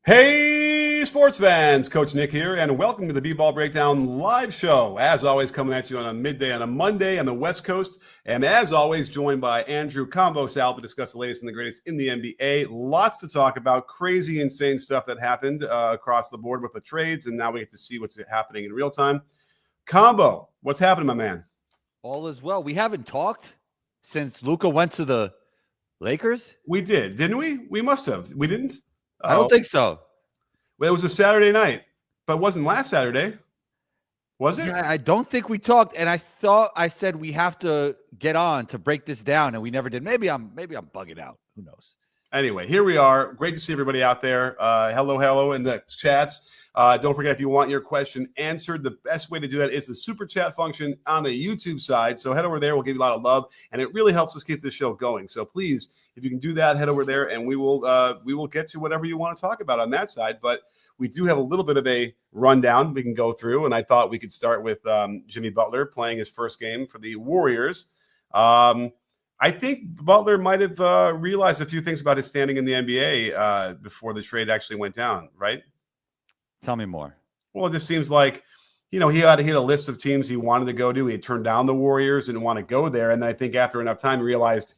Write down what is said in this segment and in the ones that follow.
Hey, sports fans! Coach Nick here, and welcome to the B-Ball Breakdown live show. As always, coming at you on a midday on a Monday on the West Coast, and as always, joined by Andrew Combo Sal to discuss the latest and the greatest in the NBA. Lots to talk about, crazy, insane stuff that happened across the board with the trades, and now we get to see what's happening in real time. Combo, what's happening, my man? All is well. We haven't talked since Luka went to the Lakers. We did, didn't we? We must have. We didn't? I don't think so. Well, it was a Saturday night, but it wasn't last Saturday. Was it? Yeah, I don't think we talked, and I thought I said we have to get on to break this down, and we never did. Maybe I'm bugging out. Who knows? Anyway, here we are. Great to see everybody out there. Hello in the chats. Don't forget, if you want your question answered, the best way to do that is the super chat function on the YouTube side. So head over there. We'll give you a lot of love, and it really helps us keep this show going. So please, if you can do that, head over there, and we will get to whatever you want to talk about on that side. But we do have a little bit of a rundown we can go through, and I thought we could start with Jimmy Butler playing his first game for the Warriors. I think Butler might have realized a few things about his standing in the NBA before the trade actually went down, right? Tell me more. Well, it just seems like, he had a list of teams he wanted to go to. He had turned down the Warriors, didn't want to go there. And then I think after enough time, he realized,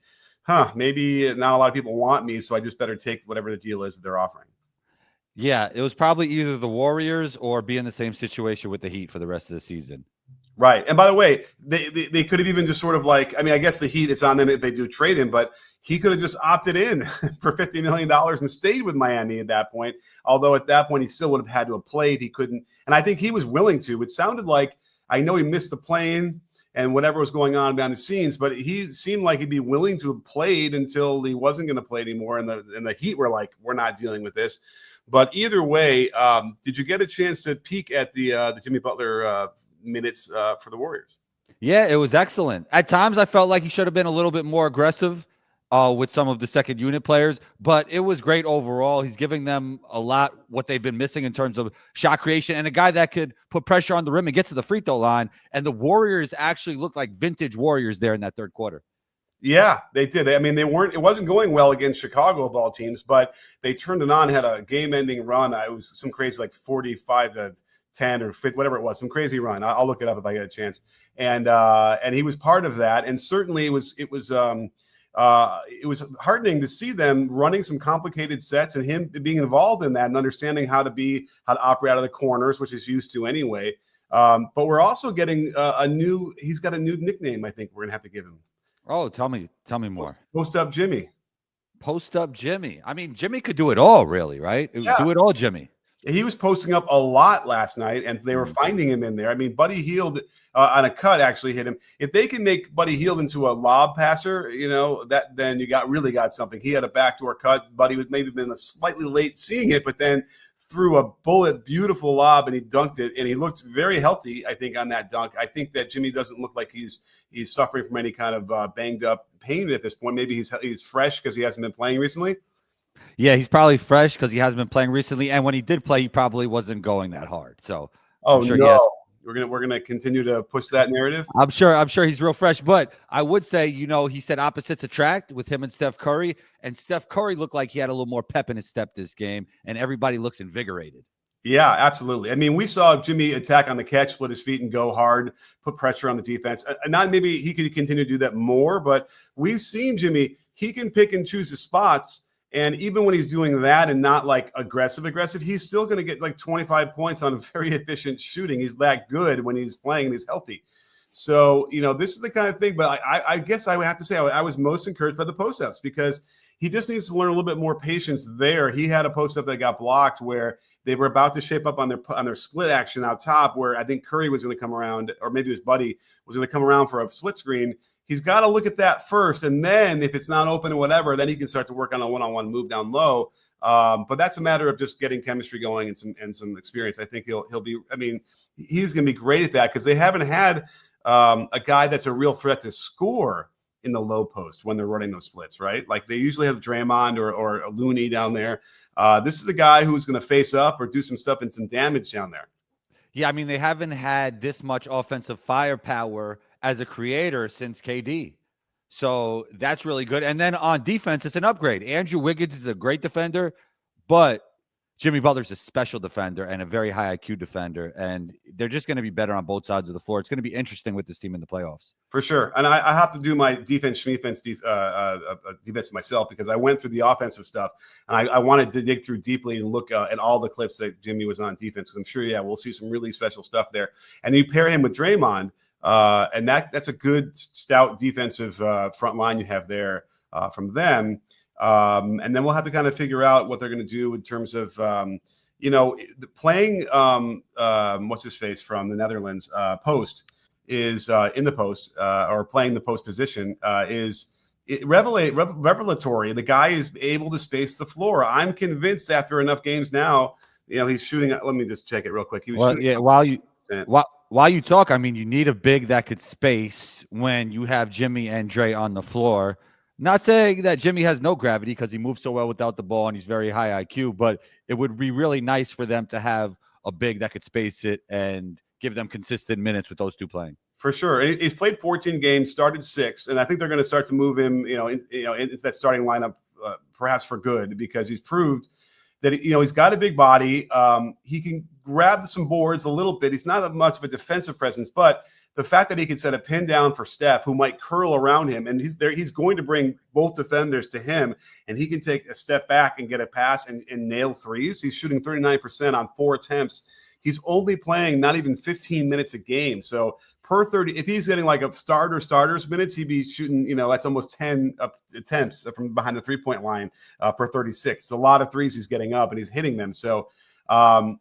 maybe not a lot of people want me, so I just better take whatever the deal is that they're offering. Yeah, it was probably either the Warriors or be in the same situation with the Heat for the rest of the season. Right. And by the way, they could have even just sort of I guess the Heat, it's on them if they do trade him, but he could have just opted in for $50 million and stayed with Miami at that point. Although at that point, he still would have had to have played. He couldn't. And I think he was willing to. It sounded like, I know he missed the plane and whatever was going on behind the scenes, but he seemed like he'd be willing to have played until he wasn't going to play anymore. And the Heat were like, we're not dealing with this. But either way, did you get a chance to peek at the Jimmy Butler minutes for the Warriors? Yeah, it was excellent. At times, I felt like he should have been a little bit more aggressive with some of the second unit players, but it was great overall. He's giving them a lot what they've been missing in terms of shot creation and a guy that could put pressure on the rim and get to the free throw line. And the Warriors actually looked like vintage Warriors there in that third quarter. Yeah, they did. I mean, it wasn't going well against Chicago of all teams, but they turned it on, had a game-ending run. It was some crazy, 45-10 or whatever it was, some crazy run. I'll look it up if I get a chance. And he was part of that. And certainly it was heartening to see them running some complicated sets and him being involved in that and understanding how to operate out of the corners, which he's used to anyway. But we're also getting he's got a new nickname. I think we're gonna have to give him. Oh, tell me more. Post up Jimmy. Post up Jimmy. I mean, Jimmy could do it all, really, right? Yeah. Do it all, Jimmy. He was posting up a lot last night, and they were finding him in there. I mean, Buddy Hield on a cut actually hit him. If they can make Buddy Hield into a lob passer, then you really got something. He had a backdoor cut. Buddy was maybe been slightly late seeing it, but then threw a beautiful lob, and he dunked it, and he looked very healthy, I think, on that dunk. I think that Jimmy doesn't look like he's suffering from any kind of banged up pain at this point. Maybe he's fresh because he hasn't been playing recently. Yeah, he's probably fresh because he hasn't been playing recently, and when he did play, he probably wasn't going that hard. So, we're gonna continue to push that narrative. I'm sure he's real fresh, but I would say, he said opposites attract with him and Steph Curry, and Steph Curry looked like he had a little more pep in his step this game, and everybody looks invigorated. Yeah, absolutely. I mean, we saw Jimmy attack on the catch, split his feet, and go hard, put pressure on the defense. Not maybe he could continue to do that more, but we've seen Jimmy. He can pick and choose his spots. And even when he's doing that and not aggressive, he's still going to get 25 points on very efficient shooting. He's that good when he's playing and he's healthy. So, this is the kind of thing. But I guess I would have to say I was most encouraged by the post-ups because he just needs to learn a little bit more patience there. He had a post-up that got blocked where they were about to shape up on their split action out top where I think Curry was going to come around, or maybe his buddy was going to come around for a split screen. He's got to look at that first, and then if it's not open or whatever, then he can start to work on a one-on-one move down low. But that's a matter of just getting chemistry going and some experience. I think he'll be. I mean, he's going to be great at that because they haven't had a guy that's a real threat to score in the low post when they're running those splits, right? Like they usually have Draymond or Looney down there. This is a guy who's going to face up or do some stuff and some damage down there. Yeah, I mean, they haven't had this much offensive firepower as a creator since KD. So that's really good. And then on defense, it's an upgrade. Andrew Wiggins is a great defender, but Jimmy Butler's a special defender and a very high IQ defender, and they're just going to be better on both sides of the floor. It's going to be interesting with this team in the playoffs. For sure. And I have to do my defense myself because I went through the offensive stuff and I wanted to dig through deeply and look at all the clips that Jimmy was on defense. Because I'm sure, we'll see some really special stuff there. And then you pair him with Draymond, and that's a good, stout defensive front line you have there from them. And then we'll have to kind of figure out what they're going to do in terms of, playing what's his face from the Netherlands post is in the post or playing the post position is revelatory. The guy is able to space the floor. I'm convinced after enough games now, he's shooting. Let me just check it real quick. He was shooting. While you talk, I mean, you need a big that could space when you have Jimmy and Dre on the floor. Not saying that Jimmy has no gravity because he moves so well without the ball and he's very high IQ, but it would be really nice for them to have a big that could space it and give them consistent minutes with those two playing. For sure. And he's played 14 games, started 6, and I think they're going to start to move him, into that starting lineup perhaps for good because he's proved that, he's got a big body. He can grab some boards a little bit. He's not that much of a defensive presence, but the fact that he can set a pin down for Steph, who might curl around him, and he's going to bring both defenders to him, and he can take a step back and get a pass and nail threes. He's shooting 39% on 4 attempts. He's only playing not even 15 minutes a game. So per 30, if he's getting like a starters minutes, he'd be shooting, that's almost 10 attempts from behind the 3-point line per 36. It's a lot of threes he's getting up and he's hitting them. So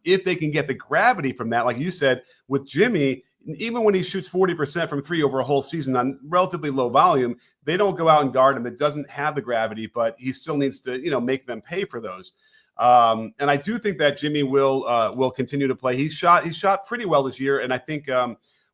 if they can get the gravity from that, like you said, with Jimmy, even when he shoots 40% from 3 over a whole season on relatively low volume, they don't go out and guard him. It doesn't have the gravity, but he still needs to, make them pay for those. And I do think that Jimmy will continue to play. He shot pretty well this year, and I think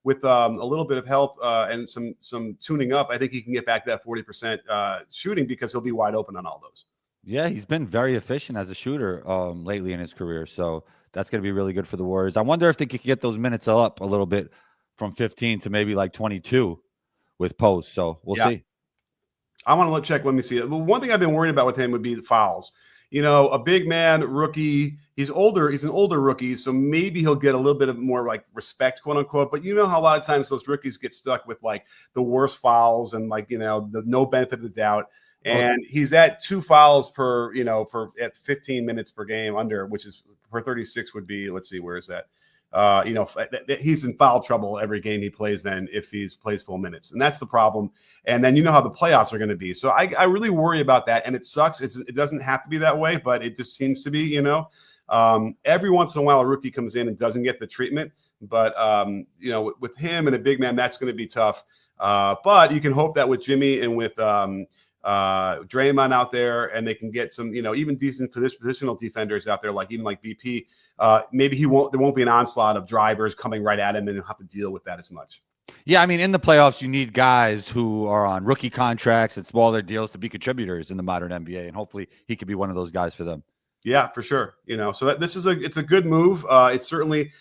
with a little bit of help and some tuning up, I think he can get back to that 40% shooting because he'll be wide open on all those. Yeah, he's been very efficient as a shooter lately in his career, so that's going to be really good for the Warriors. I wonder if they could get those minutes up a little bit from 15 to maybe like 22 with post. So we'll see. I want to check. Let me see. Well, one thing I've been worried about with him would be the fouls. A big man, rookie. He's older. He's an older rookie, so maybe he'll get a little bit of more like respect, quote unquote. But how a lot of times those rookies get stuck with like the worst fouls and like the no benefit of the doubt. And he's at 2 fouls per at 15 minutes per game under, which is per 36 would be. Let's see, where is that? He's in foul trouble every game he plays then if he plays full minutes. And that's the problem. And then how the playoffs are going to be. So I really worry about that. And it sucks. It doesn't have to be that way, but it just seems to be, every once in a while a rookie comes in and doesn't get the treatment. But, with him and a big man, that's going to be tough. But you can hope that with Jimmy and with Draymond out there, and they can get some, even decent positional defenders out there, like BP. Maybe there won't be an onslaught of drivers coming right at him, and he'll have to deal with that as much. Yeah, I mean, in the playoffs, you need guys who are on rookie contracts and smaller deals to be contributors in the modern NBA, and hopefully he could be one of those guys for them. Yeah, for sure. So it's a good move. It's certainly,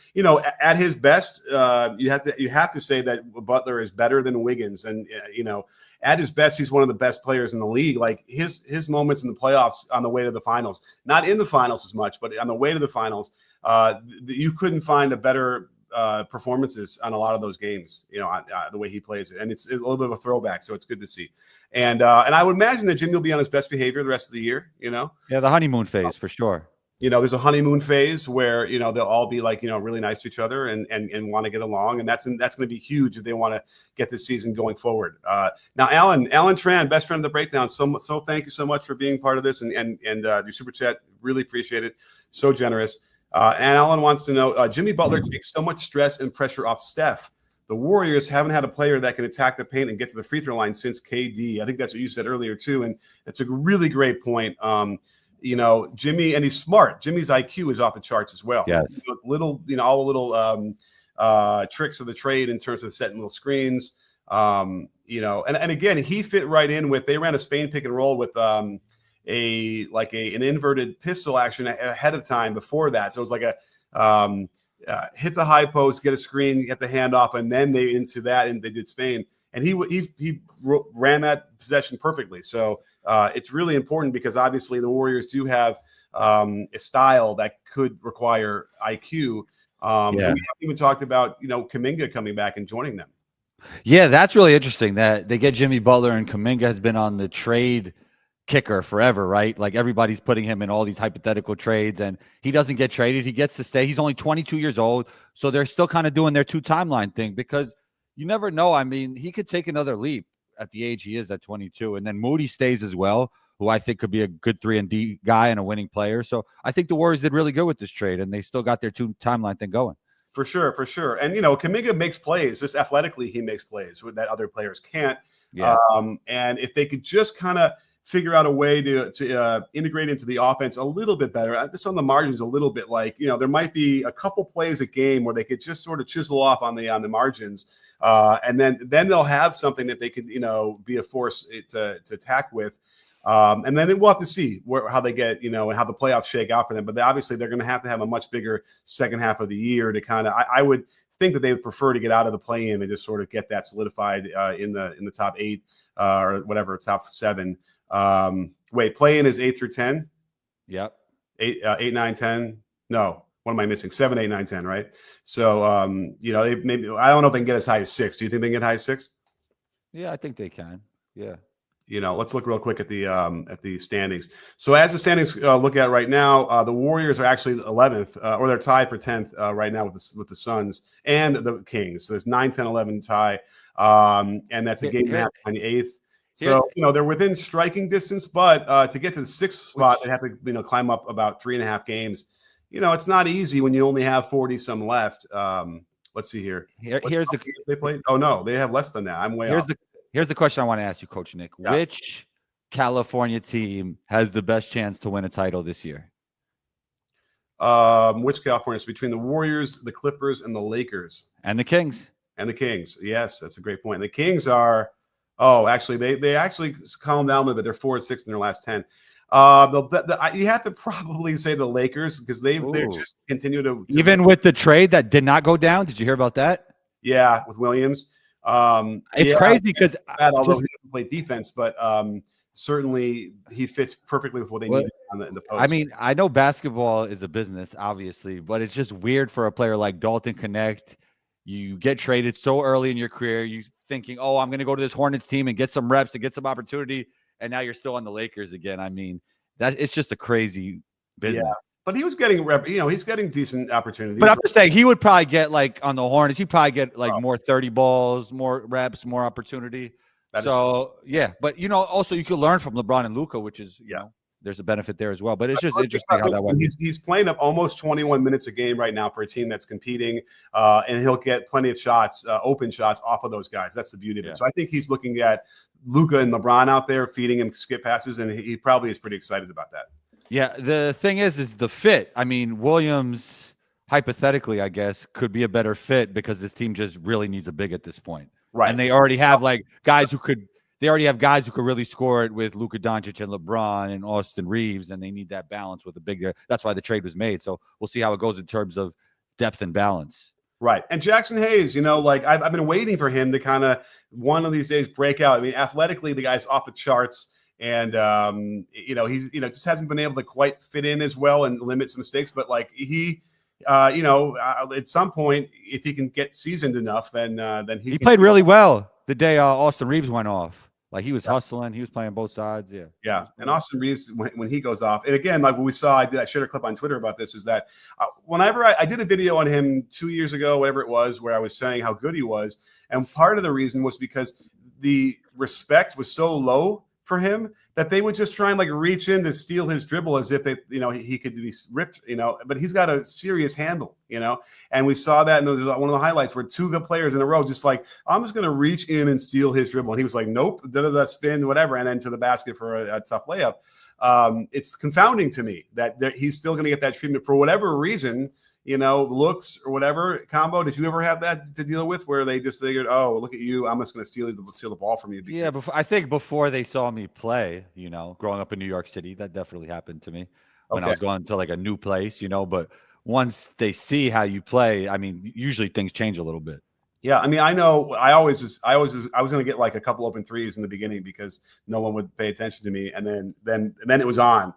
at his best, you have to say that Butler is better than Wiggins, and at his best, he's one of the best players in the league. Like his moments in the playoffs on the way to the finals, not in the finals as much, but on the way to the finals, you couldn't find a better performances on a lot of those games, the way he plays it. And it's a little bit of a throwback, so it's good to see. And I would imagine that Jimmy will be on his best behavior the rest of the year, Yeah, the honeymoon phase for sure. There's a honeymoon phase where, they'll all be like, really nice to each other and want to get along. And that's going to be huge if they want to get this season going forward. Now, Alan Tran, best friend of the breakdown. So thank you so much for being part of this and your super chat. Really appreciate it. So generous. And Alan wants to know, Jimmy Butler takes so much stress and pressure off Steph. The Warriors haven't had a player that can attack the paint and get to the free throw line since KD. I think that's what you said earlier too. And it's a really great point. Jimmy, and he's smart. Jimmy's IQ is off the charts as well. Yes. All the little tricks of the trade in terms of setting little screens. And again, he fit right in with, they ran a Spain pick and roll with an inverted pistol action ahead of time before that. So it was like a hit the high post, get a screen, get the handoff, and then they into that, and they did Spain. And he ran that possession perfectly. So it's really important because obviously the Warriors do have a style that could require IQ. And we haven't even talked about, Kuminga coming back and joining them. Yeah, that's really interesting that they get Jimmy Butler, and Kuminga has been on the trade kicker forever, right? Like everybody's putting him in all these hypothetical trades, and he doesn't get traded. He gets to stay. He's only 22 years old, so they're still kind of doing their 2 timeline thing, because you never know. I mean, he could take another leap at the age he is at 22, and then Moody stays as well, who I think could be a good 3-and-D guy and a winning player. So I think the Warriors did really good with this trade, and they still got their 2 timeline thing going. For sure. And, Kuminga makes plays. Just athletically, he makes plays that other players can't. Yeah. And if they could just kind of figure out a way to integrate into the offense a little bit better, just on the margins a little bit, like, there might be a couple plays a game where they could just sort of chisel off on the margins. And then they'll have something that they could, be a force to attack with. And then we'll have to see how they get, and how the playoffs shake out for them. But obviously, they're going to have a much bigger second half of the year to kind of. I would think that they would prefer to get out of the play-in and just sort of get that solidified in the top 8 or whatever, top 7. Play-in is 8 through 10. Yep. 8, 9, 10. No, what am I missing? 7, 8, 9, 10. Right. So they maybe, I don't know if they can get as high as 6. Do you think they can get high as 6? Yeah, I think they can. Yeah. Let's look real quick at the standings. So as the standings look at right now, the Warriors are actually 11th, or they're tied for 10th right now with the Suns and the Kings. So there's 9, 10, 11 tie, and that's a game and a half behind the 8th. So they're within striking distance, but to get to the 6th spot, they have to climb up about 3.5 games. It's not easy when you only have 40 some left. Let's see here. Here's the they played. Oh no, they have less than that. I'm way off. Here's the question I want to ask you, Coach Nick. Yeah. Which California team has the best chance to win a title this year? Which California? It's between the Warriors, the Clippers, and the Lakers. And the Kings. Yes, that's a great point. The Kings are, actually, they actually calmed down a little bit. They're 4-6 in their last 10. You have to probably say the Lakers, because they just continue to even with the trade that did not go down. Did you hear about that? Yeah, with Williams. It's crazy because although he doesn't play defense, but certainly he fits perfectly with what they need in the post. I mean, I know basketball is a business, obviously, but it's just weird for a player like Dalton Connect. You get traded so early in your career, you thinking, "Oh, I'm going to go to this Hornets team and get some reps and get some opportunity," and now you're still on the Lakers again. I mean, that it's just a crazy business. Yeah. But he was getting he's getting decent opportunities. But I'm just saying he would probably get, like, on the Hornets, he'd probably get more 30 balls, more reps, more opportunity. But also you could learn from LeBron and Luka, which is, there's a benefit there as well. But it's just interesting how that went. He's playing up almost 21 minutes a game right now for a team that's competing, and he'll get plenty of shots, open shots off of those guys. That's the beauty of it. So I think he's looking at Luka and LeBron out there feeding him skip passes, and he probably is pretty excited about that. Yeah, the thing is the fit. I mean, Williams, hypothetically, I guess, could be a better fit because this team just really needs a big at this point. Right. And they already have guys who could really score it with Luka Doncic and LeBron and Austin Reeves, and they need that balance with a big. That's why the trade was made. So we'll see how it goes in terms of depth and balance. Right. And Jackson Hayes, I've been waiting for him to kind of one of these days break out. I mean, athletically, the guy's off the charts. And he's just hasn't been able to quite fit in as well and limit some mistakes. But at some point, if he can get seasoned enough, then he played really well the day Austin Reeves went off. Like, he was hustling, he was playing both sides. Yeah. And Austin Reeves, when he goes off, and again, like what we saw, I shared a clip on Twitter about this, is that whenever I did a video on him 2 years ago, whatever it was, where I was saying how good he was, and part of the reason was because the respect was so low for him that they would just try and reach in to steal his dribble as if he could be ripped, but he's got a serious handle, and we saw that in one of the highlights where 2 good players in a row, just I'm just going to reach in and steal his dribble. And he was like, nope, spin, whatever. And then to the basket for a tough layup. It's confounding to me that he's still going to get that treatment for whatever reason, looks or whatever combo. Did you ever have that to deal with where they just figured, oh, look at you, I'm just going to steal the ball from you? Yeah, I think before they saw me play, growing up in New York City, that definitely happened to me when I was going to a new place, but once they see how you play, I mean, usually things change a little bit. Yeah, I mean, I know I was going to get like a couple open threes in the beginning because no one would pay attention to me, and then it was on.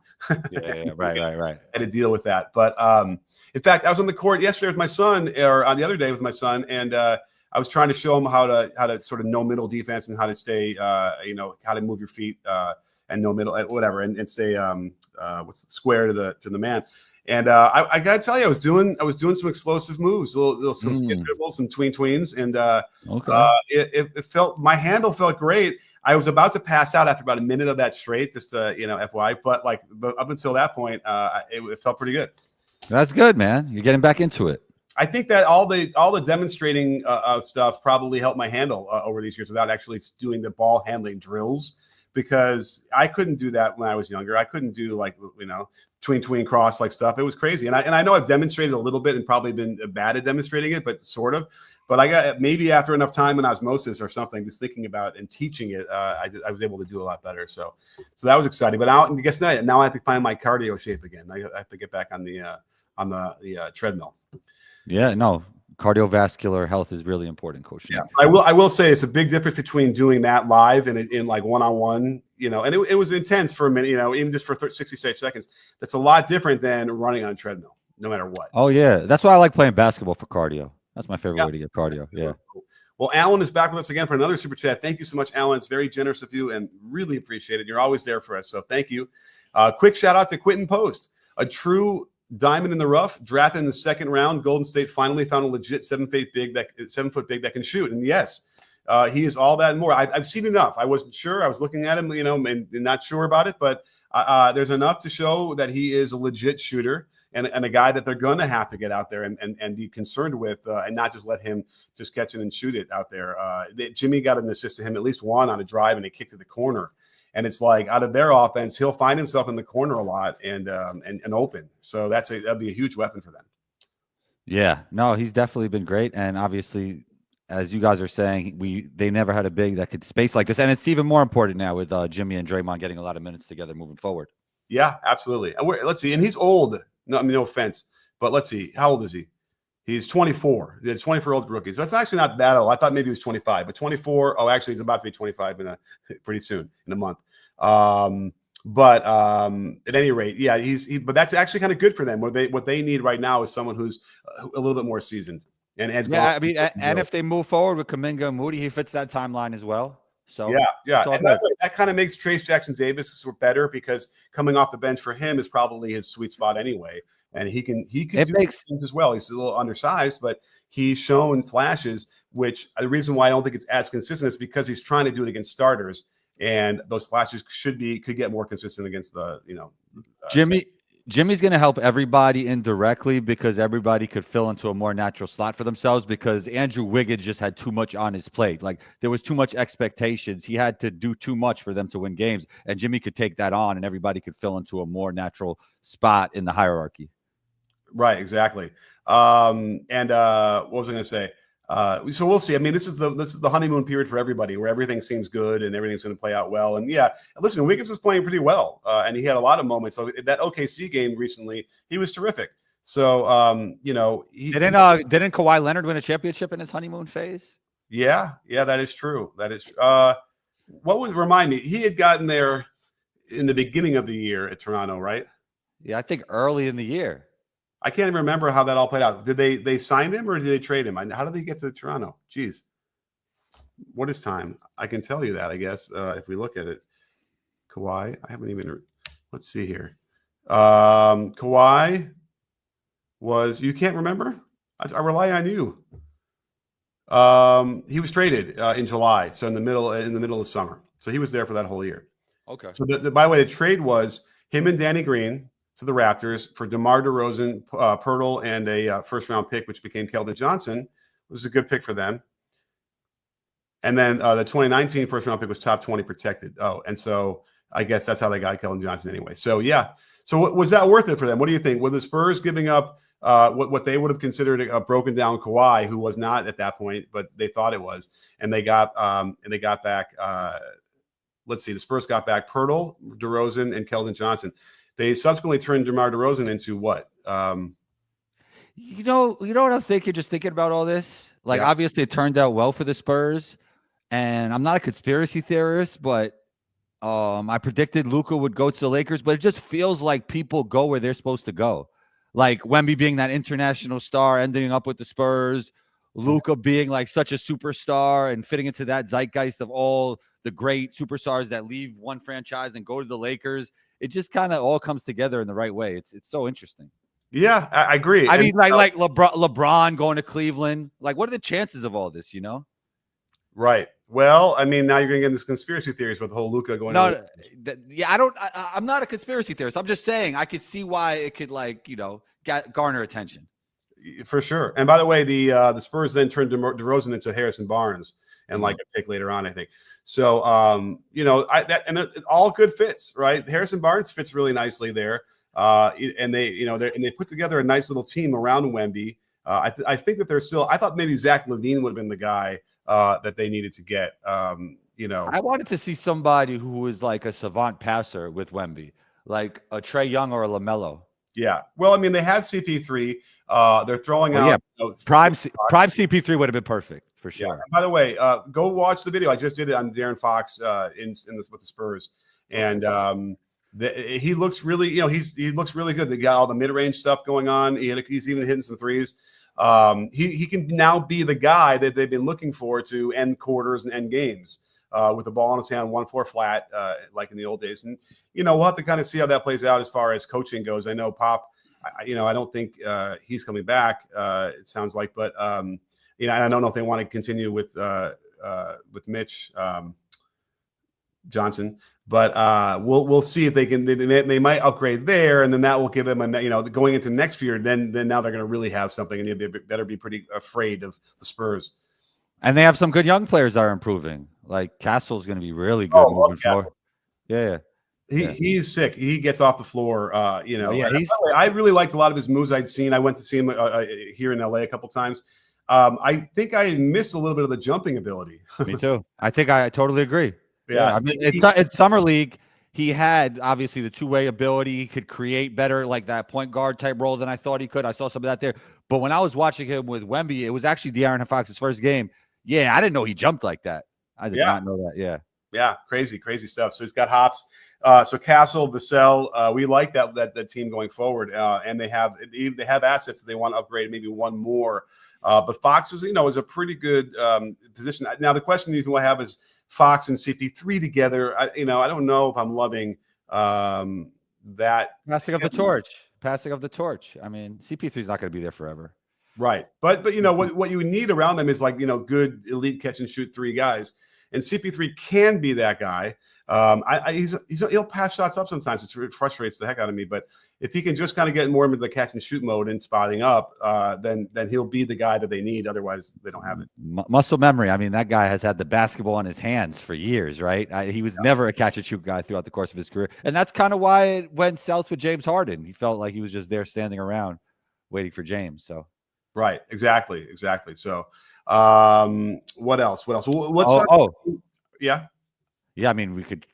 Yeah, right. I had to deal with that. But in fact, I was on the court yesterday with my son, or on the other day with my son, and I was trying to show him how to sort of no middle defense and how to stay, how to move your feet and no middle, whatever, and stay what's the square to the man. And I gotta tell you, I was doing some explosive moves, some skip dribbles, some tweens, and Okay. it felt, my handle felt great. I was about to pass out after about a minute of that straight, just FYI. But up until that point, it felt pretty good. That's good, man. You're getting back into it. I think that all the demonstrating stuff probably helped my handle over these years without actually doing the ball handling drills, because I couldn't do that when I was younger. I couldn't do tween cross like stuff. It was crazy. And I know I've demonstrated a little bit and probably been bad at demonstrating it, but sort of. But I got, maybe after enough time in osmosis or something, just thinking about and teaching it, I was able to do a lot better. So that was exciting. But now I have to find my cardio shape again. I have to get back on the treadmill. Yeah, no, cardiovascular health is really important, Coach. Yeah, I will say it's a big difference between doing that live and in like one-on-one, and it was intense for a minute, even just for 66 seconds. That's a lot different than running on a treadmill, no matter what. Oh yeah, that's why I like playing basketball for cardio. That's my favorite way to get cardio. Yeah. Well, Alan is back with us again for another super chat. Thank you so much, Alan. It's very generous of you and really appreciate it. You're always there for us, so thank you. Quick shout out to Quentin Post, a true diamond in the rough, drafted in the second round. Golden State finally found a legit 7-foot big that can shoot. And yes, he is all that and more. I've seen enough. I wasn't sure. I was looking at him, and not sure about it, but there's enough to show that he is a legit shooter and a guy that they're going to have to get out there and be concerned with, and not just let him just catch it and shoot it out there. Jimmy got an assist to him, at least one on a drive, and a kick to the corner. And it's like, out of their offense, he'll find himself in the corner a lot and open. So that'd be a huge weapon for them. Yeah, no, he's definitely been great. And obviously, as you guys are saying, they never had a big that could space like this. And it's even more important now with Jimmy and Draymond getting a lot of minutes together moving forward. Yeah, absolutely. And let's see. And he's old. No offense, but let's see. How old is he? He's 24. He's a 24-year-old rookie. So that's actually not that old. I thought maybe he was 25, but 24. Oh, actually, he's about to be 25 pretty soon, in a month. But at any rate, yeah, but that's actually kind of good for them. What they need right now is someone who's a little bit more seasoned and has. Yeah, I mean, and if they move forward with Kuminga and Moody, he fits that timeline as well. So yeah, and that kind of makes Trace Jackson-Davis better, because coming off the bench for him is probably his sweet spot anyway. And he can do things as well. He's a little undersized, but he's shown flashes, which the reason why I don't think it's as consistent is because he's trying to do it against starters, and those flashes could get more consistent against the Jimmy's going to help everybody indirectly, because everybody could fill into a more natural slot for themselves, because Andrew Wiggins just had too much on his plate. Like, there was too much expectations. He had to do too much for them to win games, and Jimmy could take that on, and everybody could fill into a more natural spot in the hierarchy. Right, exactly. What was I going to say? So we'll see. I mean, this is the honeymoon period for everybody, where everything seems good and everything's going to play out well. And yeah, listen, Wiggins was playing pretty well, and he had a lot of moments. So that OKC game recently, he was terrific. So didn't Kawhi Leonard win a championship in his honeymoon phase? Yeah, that is true. That is. Remind me? He had gotten there in the beginning of the year at Toronto, right? Yeah, I think early in the year. I can't even remember how that all played out. Did they sign him or did they trade him? How did they get to Toronto? Jeez. What is time? I can tell you that, I guess, if we look at it. Kawhi, I haven't even – let's see here. Kawhi was – you can't remember? I rely on you. He was traded in July, so in the middle of summer. So he was there for that whole year. Okay. So, by the way, the trade was him and Danny Green – to the Raptors for DeMar DeRozan, Pirtle, and a first-round pick, which became Keldon Johnson. It was a good pick for them. And then the 2019 first-round pick was top 20 protected. Oh, and so I guess that's how they got Keldon Johnson anyway. So, yeah. So was that worth it for them? What do you think? Were the Spurs giving up what they would have considered a broken-down Kawhi, who was not at that point, but they thought it was, and they got back let's see, the Spurs got back Pirtle, DeRozan, and Keldon Johnson. They subsequently turned DeMar DeRozan into what? You know what I'm thinking? Just thinking about all this. Like, obviously, it turned out well for the Spurs, and I'm not a conspiracy theorist, but I predicted Luka would go to the Lakers, but it just feels like people go where they're supposed to go. Like Wemby being that international star, ending up with the Spurs, Luka being like such a superstar and fitting into that zeitgeist of all the great superstars that leave one franchise and go to the Lakers. It just kind of all comes together in the right way. It's so interesting. Yeah, I agree. I mean, like LeBron going to Cleveland. Like, what are the chances of all this? You know? Right. Well, I mean, now you're going to get into this conspiracy theories with the whole Luka going. No, I'm not a conspiracy theorist. I'm just saying I could see why it could, like, garner attention. For sure. And by the way, the Spurs then turned DeRozan into Harrison Barnes and like a pick later on, I think. So, all good fits, right? Harrison Barnes fits really nicely there. And they put together a nice little team around Wemby. I think that they're still. I thought maybe Zach LaVine would have been the guy that they needed to get. I wanted to see somebody who was like a savant passer with Wemby, like a Trae Young or a LaMelo. Yeah. Well, I mean, they have CP3. They're throwing out. Yeah. Prime CP3 would have been perfect for sure. Yeah. By the way, go watch the video. I just did it on Darren Fox in this with the Spurs, and he looks really, he looks really good. They got all the mid-range stuff going on. He's even hitting some threes. He can now be the guy that they've been looking for to end quarters and end games with the ball in his hand, 1-4 flat, like in the old days. And we'll have to kind of see how that plays out as far as coaching goes. I know Pop. I don't think he's coming back. It sounds like, but I don't know if they want to continue with Mitch Johnson. But we'll see if they can. They might upgrade there, and then that will give them going into next year. Then now they're going to really have something, and they better be pretty afraid of the Spurs. And they have some good young players that are improving. Like Castle's going to be really good moving forward. Yeah. He's sick. He gets off the floor. Yeah, I really liked a lot of his moves I'd seen. I went to see him here in LA a couple times. I think I missed a little bit of the jumping ability. Me too. I think I totally agree. Yeah, I mean, it's summer league. He had obviously the two-way ability. He could create better, like that point guard type role than I thought he could. I saw some of that there. But when I was watching him with Wemby, it was actually De'Aaron Fox's first game. Yeah, I didn't know he jumped like that. I did not know that. Yeah, crazy stuff. So he's got hops. So Castle, Vassell, we like that team going forward, and they have assets that they want to upgrade, maybe one more. But Fox is a pretty good position. Now the question you have is Fox and CP3 together. I don't know if I'm loving that passing of the torch. I mean, CP3 is not going to be there forever. Right. But what you need around them is like, good elite catch and shoot three guys. And CP3 can be that guy. He'll pass shots up sometimes. It frustrates the heck out of me. But if he can just kind of get more into the catch and shoot mode and spotting up, then he'll be the guy that they need. Otherwise, they don't have it. Muscle memory. I mean, that guy has had the basketball in his hands for years, right? He was never a catch and shoot guy throughout the course of his career. And that's kind of why it went south with James Harden. He felt like he was just there standing around waiting for James. So. Right. Exactly. So what else? Yeah. Yeah. I mean, we could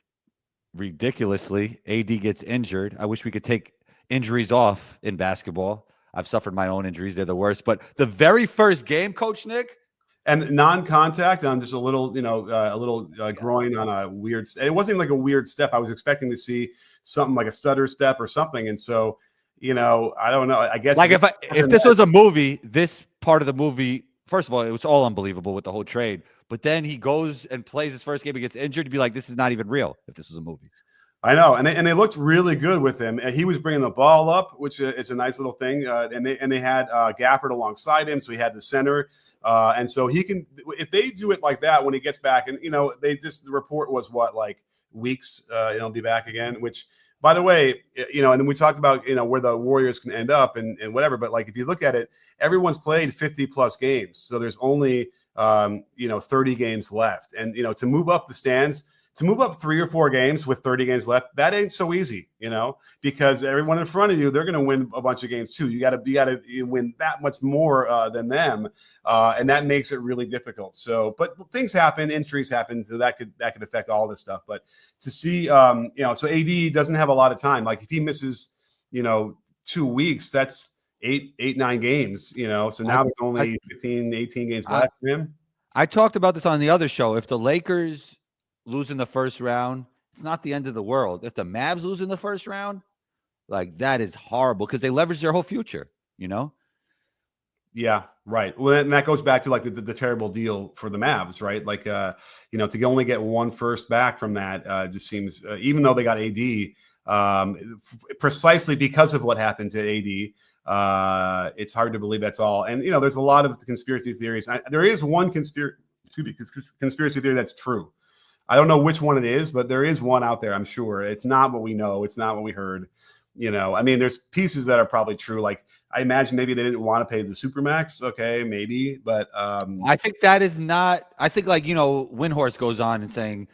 ridiculously, AD gets injured. I wish we could take injuries off in basketball. I've suffered my own injuries. They're the worst. But the very first game, Coach Nick. And non-contact on just a little, groin on a weird. It wasn't even like a weird step. I was expecting to see something like a stutter step or something. And so, I don't know. I guess like if this was a movie, this part of the movie, first of all, it was all unbelievable with the whole trade. But then he goes and plays his first game and gets injured. To be like, this is not even real. If this was a movie, I know, and they looked really good with him. And he was bringing the ball up, which is a nice little thing. And they had Gafford alongside him, so he had the center. And so he can, if they do it like that when he gets back, and the report was like weeks, he'll be back again, which. By the way, and then we talked about, where the Warriors can end up and whatever. But like, if you look at it, everyone's played 50 plus games. So there's only, 30 games left. And, to move up the stands, to move up 3 or 4 games with 30 games left, that ain't so easy, because everyone in front of you, they're going to win a bunch of games too. You got to win that much more than them. And that makes it really difficult. So, but things happen, injuries happen. So that could affect all this stuff. But to see, so AD doesn't have a lot of time. Like if he misses, 2 weeks, that's, eight, 9 games, so now there's only 15, 18 games left for him. I talked about this on the other show. If the Lakers lose in the first round, it's not the end of the world. If the Mavs lose in the first round, like that is horrible because they leverage their whole future, Yeah, right. Well, and that goes back to like the terrible deal for the Mavs, right? Like, to only get one first back from that just seems, even though they got AD, precisely because of what happened to AD, it's hard to believe that's all. And, there's a lot of conspiracy theories. There is one conspiracy theory that's true. I don't know which one it is, but there is one out there, I'm sure. It's not what we know. It's not what we heard. There's pieces that are probably true. Like, I imagine maybe they didn't want to pay the Supermax. Okay, maybe. But I think that is not – I think, Windhorst goes on and saying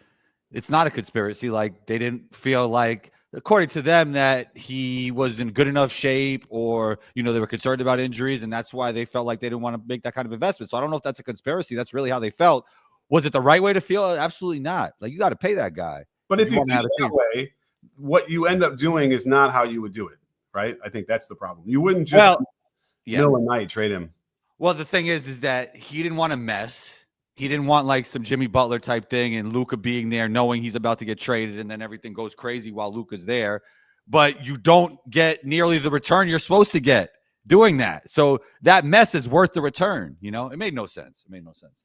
it's not a conspiracy. Like, they didn't feel like – according to them, that he was in good enough shape or, they were concerned about injuries, and that's why they felt like they didn't want to make that kind of investment. So I don't know if that's a conspiracy. That's really how they felt. Was it the right way to feel? Absolutely not. Like, you got to pay that guy. But if you do it that way, what you end up doing is not how you would do it, right? I think that's the problem. You wouldn't just middle of the night trade him. Well, the thing is that he didn't want to mess. He didn't want like some Jimmy Butler type thing and Luka being there knowing he's about to get traded and then everything goes crazy while Luka's there. But you don't get nearly the return you're supposed to get doing that. So that mess is worth the return. It made no sense.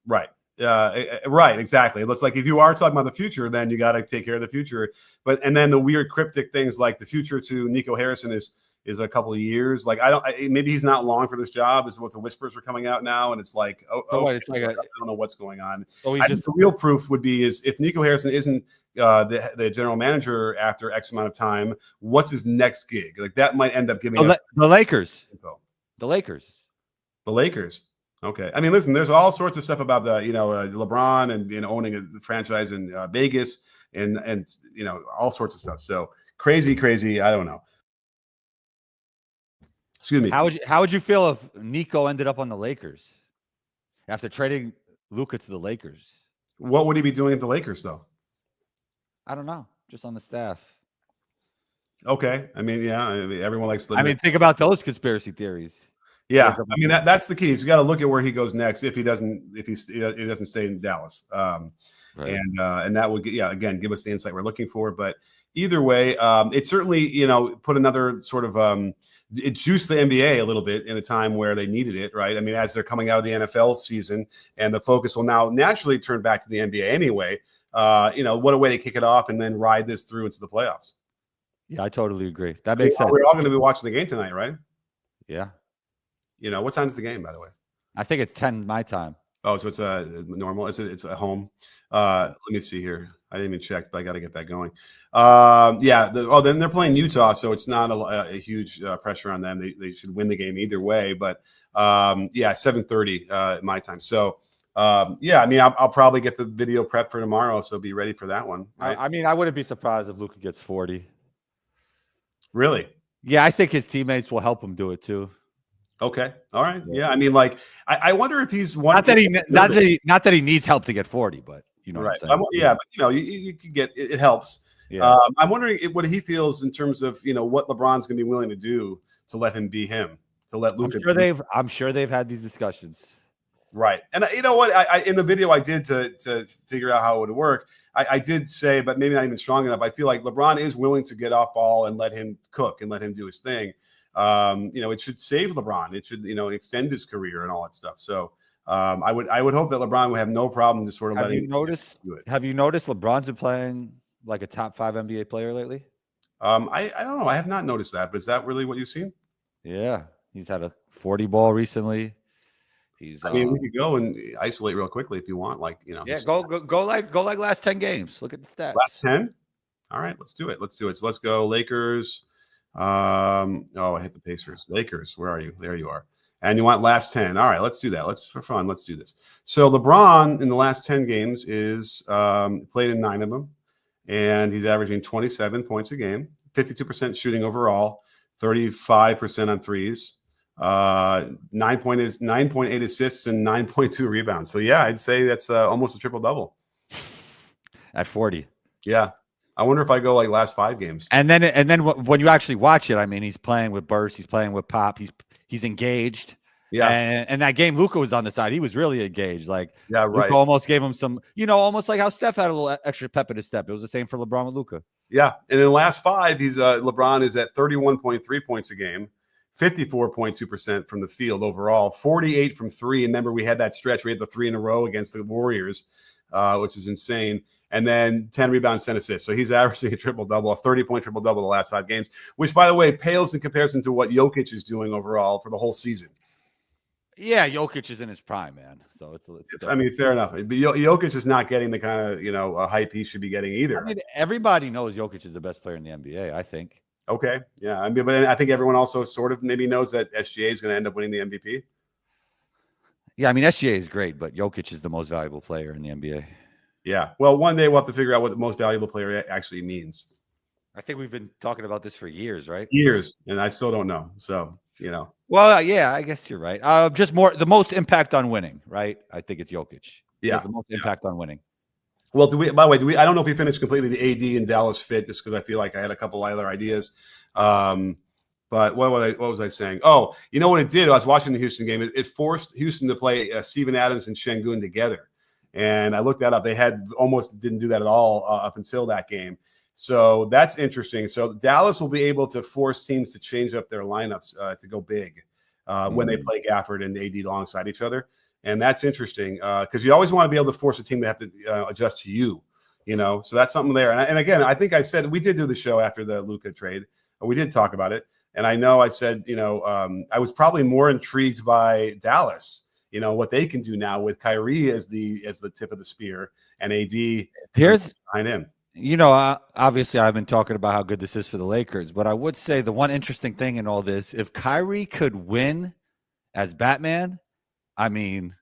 Right. Right. Exactly. It looks like if you are talking about the future, then you got to take care of the future. And then the weird cryptic things like the future to Nico Harrison is a couple of years. Like, maybe he's not long for this job is what the whispers are coming out now. And it's like, it's like I don't know what's going on. The real proof would be is if Nico Harrison isn't the general manager after X amount of time, what's his next gig? Like that might end up giving us the Lakers. Info. The Lakers. Okay. I mean, listen, there's all sorts of stuff about the, LeBron and owning a franchise in Vegas and all sorts of stuff. So crazy. I don't know. Excuse me. How would you feel if Nico ended up on the Lakers after trading Luka to the Lakers? What would he be doing at the Lakers, though? I don't know. Just on the staff. Okay. I mean, everyone likes. Think about those conspiracy theories. Yeah, I mean that's the key. You got to look at where he goes next if he doesn't stay in Dallas, right. and that would again give us the insight we're looking for. But either way, it certainly put another sort of it juiced the NBA a little bit in a time where they needed it, right? I mean, as they're coming out of the NFL season, and the focus will now naturally turn back to the NBA anyway. What a way to kick it off and then ride this through into the playoffs. Yeah, I totally agree. That makes sense. We're all going to be watching the game tonight, right? Yeah. What time's the game, by the way? I think it's 10 my time. Oh, so it's normal. It's a home. Let me see here. I didn't even check, but I got to get that going. Then they're playing Utah, so it's not a huge pressure on them. They should win the game either way. But 7:30 my time. So I'll probably get the video prep for tomorrow, so be ready for that one. Right? I wouldn't be surprised if Luka gets 40. Really? Yeah, I think his teammates will help him do it too. Okay. All right. Yeah. I mean, like, I wonder if he's one. Not that he needs help to get 40, but right. What I'm saying. But you can get it helps. Yeah. I'm wondering what he feels in terms of what LeBron's going to be willing to do to let him be him, to let Luka. I'm sure they've had these discussions. Right. And you know what? I in the video I did to figure out how it would work, I did say, but maybe not even strong enough. I feel like LeBron is willing to get off ball and let him cook and let him do his thing. It should save LeBron. It should, extend his career and all that stuff. So I would hope that LeBron would have no problem just sort of letting. Have you noticed LeBron's been playing like a top 5 NBA player lately? I don't know. I have not noticed that, but is that really what you've seen? Yeah, he's had a 40 ball recently. We could go and isolate real quickly if you want. Yeah, go like last 10 games. Look at the stats. Last 10. All right, let's do it. So let's go Lakers. I hit the Pacers. Lakers, where are you? There you are. And you want last 10. All right, let's do that. Let's do this. So LeBron in the last 10 games is played in 9 of them, and he's averaging 27 points a game, 52% shooting overall, 35% on threes, 9.8 assists and 9.2 rebounds. So yeah, I'd say that's almost a triple double at 40. Yeah. I wonder if I go like last 5 games. And then when you actually watch it, I mean, he's playing with burst, he's playing with pop, he's He's engaged. Yeah. And that game, Luka was on the side. He was really engaged. Like, Yeah, right. Luka almost gave him some, almost like how Steph had a little extra pep in his step. It was the same for LeBron with Luka. Yeah. And in the last 5, he's LeBron is at 31.3 points a game, 54.2% from the field overall, 48 from 3. And remember, we had that stretch. We had the 3 in a row against the Warriors, which is insane. And then 10 rebounds, 10 assists. So he's averaging a triple-double, a 30-point triple-double the last 5 games, which, by the way, pales in comparison to what Jokic is doing overall for the whole season. Yeah, Jokic is in his prime, man. So it's I mean, fair enough. But Jokic is not getting the kind of hype he should be getting either. I mean, everybody knows Jokic is the best player in the NBA, I think. Okay, yeah. I mean, but I think everyone also sort of maybe knows that SGA is going to end up winning the MVP. Yeah, I mean, SGA is great, but Jokic is the most valuable player in the NBA. Yeah. Well, one day we'll have to figure out what the most valuable player actually means. I think we've been talking about this for years, right? Years, and I still don't know. So, Well, yeah, I guess you're right. Just more the most impact on winning, right? I think it's Jokic. He has the most impact on winning. Well, by the way, I don't know if we finished completely the AD and Dallas fit, just because I feel like I had a couple other ideas. But what was I saying? Oh, you know what it did? I was watching the Houston game. It forced Houston to play Steven Adams and Şengün together. And I looked that up. They almost didn't do that at all up until that game. So that's interesting. So Dallas will be able to force teams to change up their lineups to go big when they play Gafford and AD alongside each other. And that's interesting because you always want to be able to force a team to have to adjust to you. So that's something there. And again, I think I said we did do the show after the Luka trade. We did talk about it. And I know I said, I was probably more intrigued by Dallas, what they can do now with Kyrie as the tip of the spear and AD behind him. Obviously I've been talking about how good this is for the Lakers, but I would say the one interesting thing in all this, if Kyrie could win as Batman, I mean,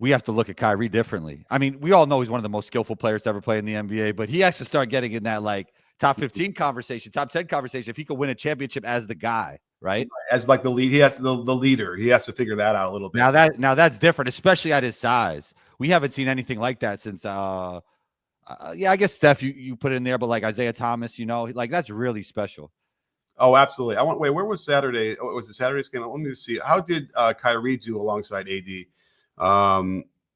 we have to look at Kyrie differently. I mean, we all know he's one of the most skillful players to ever play in the NBA, but he has to start getting in that top 15 conversation, top 10 conversation if he could win a championship as the guy, right? As the lead, he has the leader. He has to figure that out a little bit. Now that's different, especially at his size. We haven't seen anything like that since I guess Steph you put it in there, but like Isaiah Thomas, that's really special. Oh, absolutely. Where was Saturday? Oh, was it Saturday's game? Let me just see. How did Kyrie do alongside AD?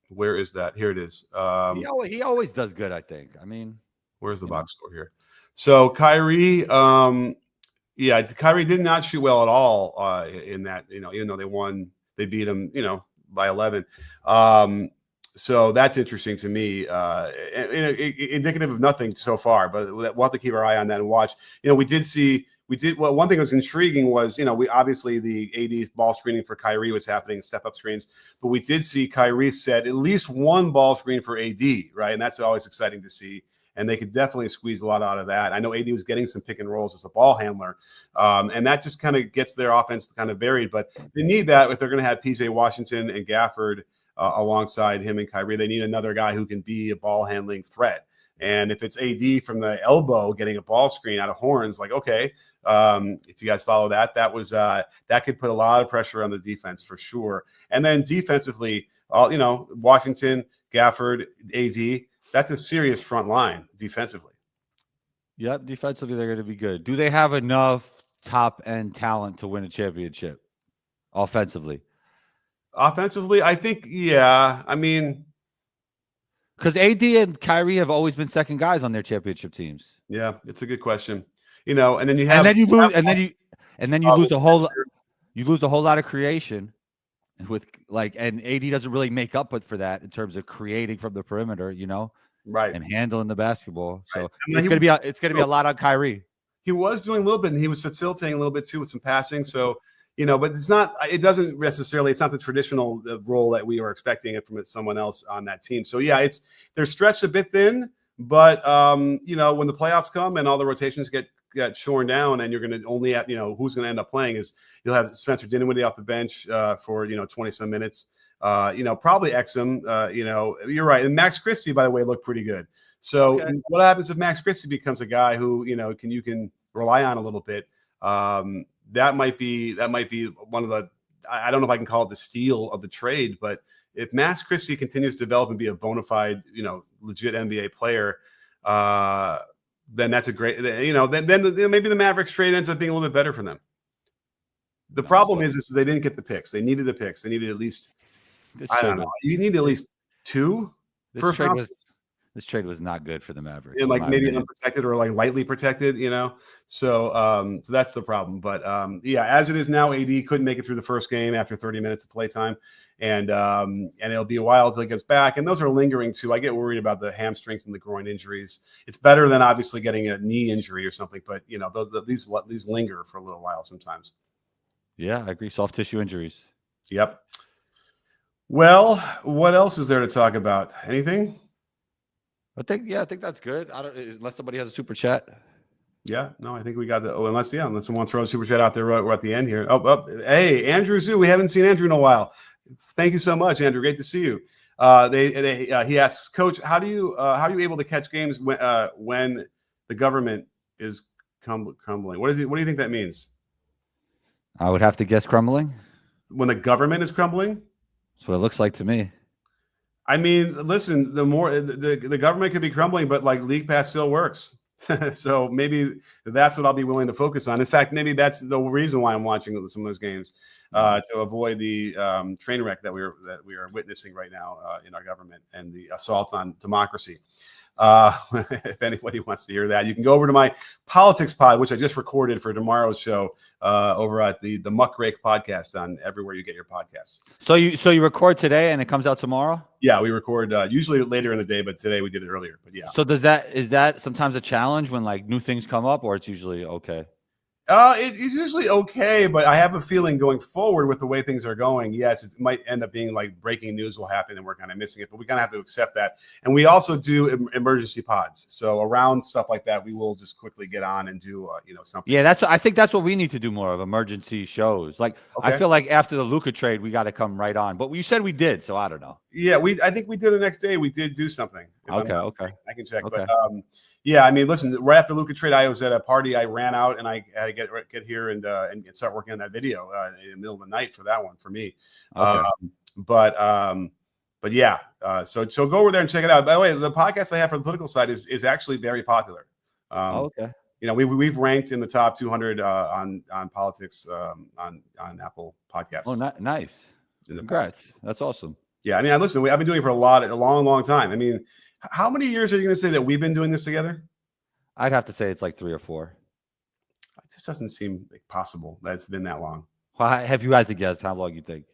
Where is that? Here it is. He always does good, I think. I mean, where's the box score here? So Kyrie, Kyrie did not shoot well at all in that, even though they beat him, by 11. So that's interesting to me, indicative of nothing so far, but we'll have to keep our eye on that and watch. One thing that was intriguing was, we obviously the AD ball screening for Kyrie was happening, step up screens, but we did see Kyrie set at least one ball screen for AD, right? And that's always exciting to see. And they could definitely squeeze a lot out of that. I know AD was getting some pick and rolls as a ball handler, and that just kind of gets their offense kind of varied. But they need that if they're going to have PJ Washington and Gafford alongside him and Kyrie. They need another guy who can be a ball handling threat. And if it's AD from the elbow getting a ball screen out of horns, okay, if you guys follow that, that could put a lot of pressure on the defense for sure. And then defensively, Washington, Gafford, AD. That's a serious front line defensively. Yep, defensively they're going to be good. Do they have enough top-end talent to win a championship offensively? Offensively, I think, yeah. I mean, because AD and Kyrie have always been second guys on their championship teams. Yeah, it's a good question. And then you have, and then you lose a whole lot of creation with and AD doesn't really make up for that in terms of creating from the perimeter, right, and handling the basketball. So right. it's gonna be a lot on Kyrie. He was doing a little bit, and he was facilitating a little bit too with some passing. So but it's not the traditional role that we were expecting it from someone else on that team. So yeah, they're stretched a bit thin, but when the playoffs come and all the rotations get shorn down, and you're going to only have, who's going to end up playing is you'll have Spencer Dinwiddie off the bench for 20 some minutes. Probably Exum. You're right. And Max Christie, by the way, looked pretty good. So what happens if Max Christie becomes a guy who you can rely on a little bit? That might be one of the, I don't know if I can call it the steal of the trade, but if Max Christie continues to develop and be a bona fide, legit NBA player, then that's a great, then maybe the Mavericks trade ends up being a little bit better for them. The problem is they didn't get the picks. They needed the picks. They needed at least, I don't know. You need at least 2 first round picks. This trade was not good for the Mavericks. And like maybe unprotected or like lightly protected, So that's the problem. But yeah, as it is now, AD couldn't make it through the first game after 30 minutes of playtime, and it'll be a while until he gets back. And those are lingering too. I get worried about the hamstrings and the groin injuries. It's better than obviously getting a knee injury or something, but these linger for a little while sometimes. Yeah, I agree. Soft tissue injuries. Yep. Well, what else is there to talk about? Anything? I think that's good. Unless somebody has a super chat. Yeah, no, I think we got the. Unless someone throws a super chat out there right at the end here. Hey, Andrew Zoo, we haven't seen Andrew in a while. Thank you so much, Andrew. Great to see you. He asks, Coach, how are you able to catch games when the government is crumbling? What do you think that means? I would have to guess crumbling. When the government is crumbling? That's what it looks like to me. I mean, listen, the more the government could be crumbling, but like League Pass still works. So maybe that's what I'll be willing to focus on. In fact, maybe that's the reason why I'm watching some of those games to avoid the train wreck that we are witnessing right now in our government and the assault on democracy. If anybody wants to hear that, you can go over to my politics pod, which I just recorded for tomorrow's show over at the Muckrake podcast on everywhere you get your podcasts. So you record today and it comes out tomorrow? Yeah, we record usually later in the day, but today we did it earlier. But yeah. So is that sometimes a challenge when like new things come up, or it's usually okay? It's usually okay, but I have a feeling going forward with the way things are going, yes, it might end up being like breaking news will happen and we're kind of missing it, but we kind of have to accept that. And we also do emergency pods. So around stuff like that, we will just quickly get on and do, something. Yeah, I think that's what we need to do more of, emergency shows. Like, okay. I feel like after the Luka trade, we got to come right on. But you said we did, so I don't know. Yeah, I think we did the next day. We did do something. Okay. I can check. Okay. But yeah, I mean, listen, right after Luka trade, I was at a party. I ran out and I had to get here and start working on that video in the middle of the night for that one for me. Okay. But yeah, so go over there and check it out. By the way, the podcast I have for the political side is actually very popular. Okay. We've ranked in the top 200 on politics on Apple Podcasts. Oh, nice. Congrats. That's awesome. Yeah, I mean, listen, I've been doing it for a long time. I mean, how many years are you going to say that we've been doing this together? I'd have to say it's like 3 or 4. It just doesn't seem like possible that it's been that long. Well, have you had to guess how long you think?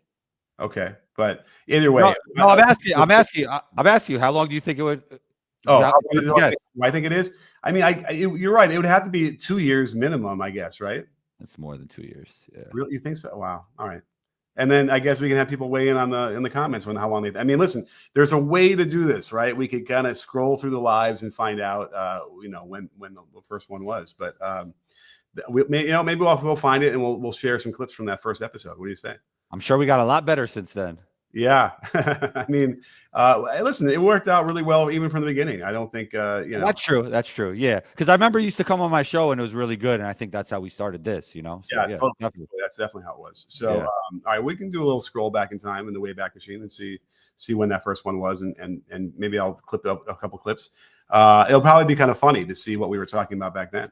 Okay, but either way, no, I'm asking you, how long do you think it would? I think it is. I mean, you're right. It would have to be 2 years minimum, I guess, right? It's more than 2 years. Yeah. Really, you think so? Wow. All right. And then I guess we can have people weigh in in the comments how long they. I mean, listen, there's a way to do this, right? We could kind of scroll through the lives and find out, when the first one was. But maybe we'll find it and we'll share some clips from that first episode. What do you say? I'm sure we got a lot better since then. Yeah, I mean, listen, it worked out really well even from the beginning. I don't think That's true. Yeah, because I remember you used to come on my show and it was really good, and I think that's how we started this. So, yeah, totally. Definitely. That's definitely how it was. So, all right, we can do a little scroll back in time in the Wayback Machine and see when that first one was, and maybe I'll clip up a couple clips. It'll probably be kind of funny to see what we were talking about back then.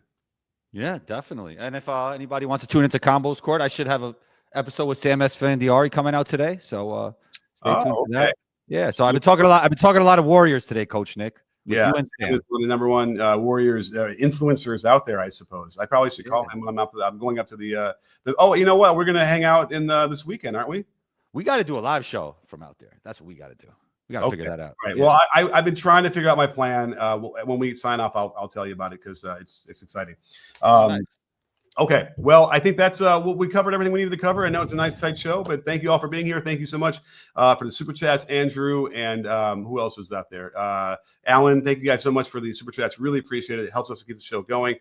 Yeah, definitely. And if anybody wants to tune into Combos Court, I should have a episode with Sam Esfandiari coming out today. So. Stay tuned for that. Yeah, so I've been talking a lot of Warriors today, Coach Nick. Yeah, he's one of the number one Warriors influencers out there, I suppose. I probably should call him when I'm going up to the. Oh, you know what? We're going to hang out in this weekend, aren't we? We got to do a live show from out there. That's what we got to do. We got to figure that out. Right. Yeah. Well, I've been trying to figure out my plan. When we sign off, I'll tell you about it because it's exciting. Nice. Okay, well, I think that's we covered everything we needed to cover. I know it's a nice tight show, but thank you all for being here. Thank you so much for the super chats, Andrew, and who else was out there? Alan, thank you guys so much for the super chats. Really appreciate it. It helps us to keep the show going.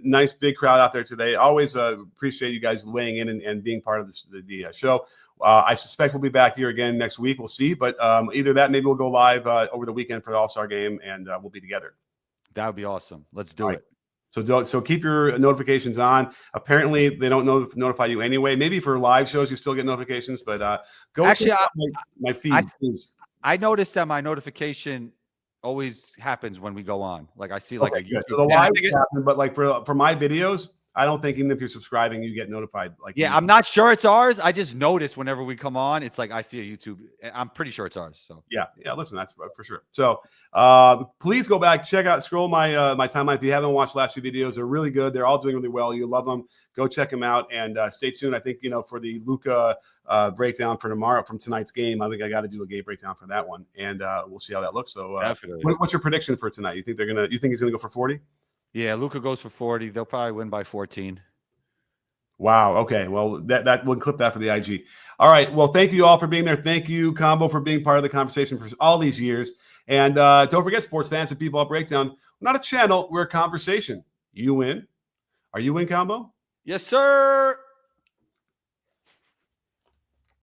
Nice big crowd out there today. Always appreciate you guys weighing in and being part of the show. I suspect we'll be back here again next week. We'll see, but either that, maybe we'll go live over the weekend for the All-Star game, and we'll be together. That would be awesome. Let's do it. So keep your notifications on. Apparently, they don't notify you anyway. Maybe for live shows, you still get notifications, but go actually check out my feed, please. I noticed that my notification always happens when we go on. Like I see, like so the lives happen, but like for my videos, I don't think even if you're subscribing, you get notified. Like, Yeah, I'm not sure it's ours. I just notice whenever we come on, it's like I see a YouTube. I'm pretty sure it's ours. So yeah. Listen, that's for sure. So please go back, scroll my my timeline if you haven't watched the last few videos. They're really good. They're all doing really well. You love them. Go check them out and stay tuned. I think for the Luka breakdown for tomorrow from tonight's game. I think I got to do a game breakdown for that one, and we'll see how that looks. So definitely. What's your prediction for tonight? You think he's gonna go for 40? Yeah, Luka goes for 40. They'll probably win by 14. Wow. Okay. Well, that we'll clip that for the IG. All right. Well, thank you all for being there. Thank you, Combo, for being part of the conversation for all these years. And don't forget, sports fans and people breakdown. We're not a channel. We're a conversation. You win. Are you in, Combo? Yes, sir.